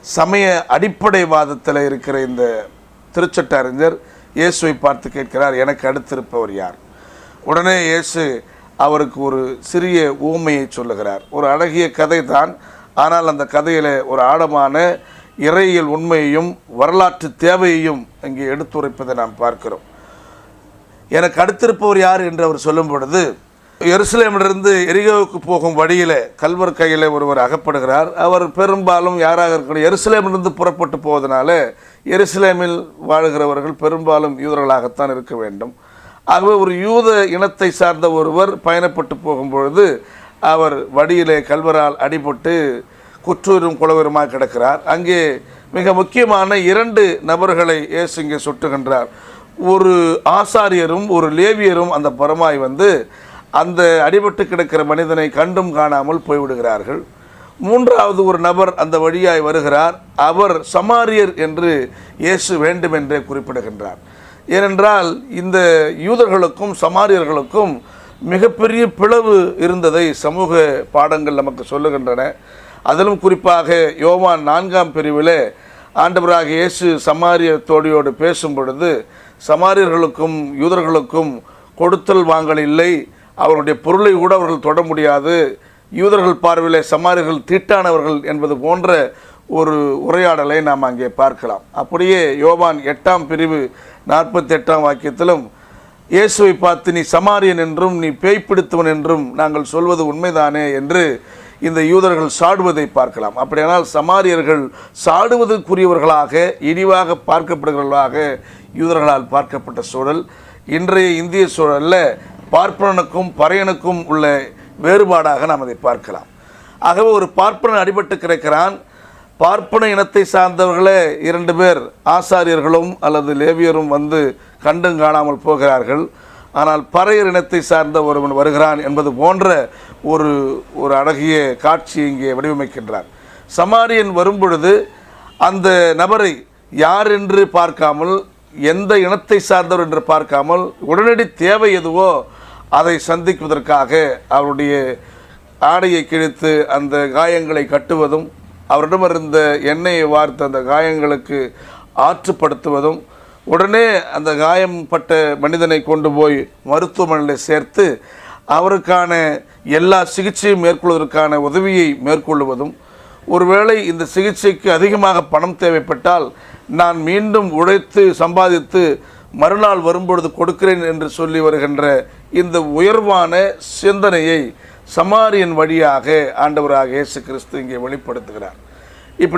சமய அடிப்படைவாதத்தில் இருக்கிற இந்த திருச்சட்ட அறிஞர் இயேசுவை பார்த்து கேட்கிறார், எனக்கு அடுத்திருப்பவர் யார்? உடனே இயேசு அவருக்கு ஒரு சிறிய ஊமையை சொல்லுகிறார். ஒரு அழகிய கதை தான், ஆனால் அந்த கதையில் ஒரு ஆழமான இறையியல் உண்மையையும் வரலாற்று தேவையையும் இங்கே எடுத்துரைப்பதை நாம் பார்க்கிறோம். எனக்கு அடுத்திருப்பவர் யார் என்று அவர் சொல்லும் பொழுது, எருசலேமிலிருந்து எரிகோவுக்கு போகும் வழியில் கல்வர் கையில் ஒருவர் அகப்படுகிறார். அவர் பெரும்பாலும் யாராக இருக்கணும், எருசலேமிலிருந்து புறப்பட்டு போவதனால எருசலேமில் வாழுகிறவர்கள் பெரும்பாலும் யூதர்களாகத்தான் இருக்க வேண்டும். ஆகவே ஒரு யூத இனத்தை சார்ந்த ஒருவர் பயணப்பட்டு போகும்பொழுது அவர் வழியிலே கல்வரால் அடிபட்டு குற்றூரும் குளவருமாக கிடக்கிறார். அங்கே மிக முக்கியமான 2 நபர்களை இயேசு இங்கே சுட்டுகின்றார். ஒரு ஆசாரியரும் ஒரு லேவியரும் அந்த புறமாய் வந்து அந்த அடிபட்டு கிடக்கிற மனிதனை கண்டும் காணாமல் போய்விடுகிறார்கள். 3வது ஒரு நபர் அந்த வழியாய் வருகிறார். அவர் சமாரியர் என்று இயேசு வேண்டுமென்றே குறிப்பிடுகின்றார். ஏனென்றால் இந்த யூதர்களுக்கும் சமாரியர்களுக்கும் மிகப்பெரிய பிளவு இருந்ததை சமூக பாடங்கள் நமக்கு சொல்லுகின்றன. அதிலும் குறிப்பாக யோவான் 4ஆம் பிரிவில் ஆண்டவராக இயேசு சமாரிய தோழியோடு பேசும் பொழுது, சமாரியர்களுக்கும் யூதர்களுக்கும் கொடுத்தல் வாங்கல் இல்லை, அவருடைய பொருளை கூட அவர்கள் தொட முடியாது, யூதர்கள் பார்வையில் சமாரியர்கள் தீட்டானவர்கள் என்பது போன்ற ஒரு உரையாடலை நாம் அங்கே பார்க்கலாம். அப்படியே யோவான் 8ஆம் பிரிவு 48ஆம் வாக்கியத்திலும் இயேசுவை பார்த்து, நீ சமாரியன் என்றும் நீ பேய் பிடித்தவன் என்றும் நாங்கள் சொல்வது உண்மைதானே என்று இந்த யூதர்கள் சாடுவதை பார்க்கலாம். அப்படியானால் சமாரியர்கள் சாடுவதற்குரியவர்களாக இழிவாக பார்க்கப்படுகிறவர்களாக யூதர்களால் பார்க்கப்பட்ட சூழல் இன்றைய இந்திய சூழலில் பார்ப்பனனுக்கும் பறையனுக்கும் உள்ள வேறுபாடாக நாம் அதை பார்க்கலாம். ஆகவே ஒரு பார்ப்பனன் அடிபட்டு கிடக்கிறான். பார்ப்பன இனத்தை சார்ந்தவர்களே 2 பேர் ஆசாரியர்களும் அல்லது லேவியரும் வந்து கண்டும் காணாமல் போகிறார்கள். ஆனால் பறையர் இனத்தை சார்ந்த ஒருவன் வருகிறான் என்பது போன்ற ஒரு அழகிய காட்சி இங்கே வடிவமைக்கின்றார். சமாரியன் வரும்பொழுது அந்த நபரை யார் என்று பார்க்காமல், எந்த இனத்தை சார்ந்தவர் என்று பார்க்காமல், உடனடி தேவை எதுவோ அதை சந்திப்பதற்காக அவருடைய ஆடையை கிழித்து அந்த காயங்களை கட்டுவதும், அவரிடம் இருந்த எண்ணெயை வார்த்து அந்த காயங்களுக்கு ஆற்றுப்படுத்துவதும், உடனே அந்த காயம்பட்ட மனிதனை கொண்டு போய் மருத்துவமனையில் சேர்த்து அவருக்கான எல்லா சிகிச்சையும் மேற்கொள்வதற்கான உதவியை மேற்கொள்வதும், ஒருவேளை இந்த சிகிச்சைக்கு அதிகமாக பணம் தேவைப்பட்டால் நான் மீண்டும் உழைத்து சம்பாதித்து மறுநாள் வரும்பொழுது கொடுக்கிறேன் என்று சொல்லி வருகின்ற இந்த உயர்வான சிந்தனையை சமாரியன் வழியாக ஆண்டவராக இயேசு கிறிஸ்து இங்கே வெளிப்படுத்துகிறார்.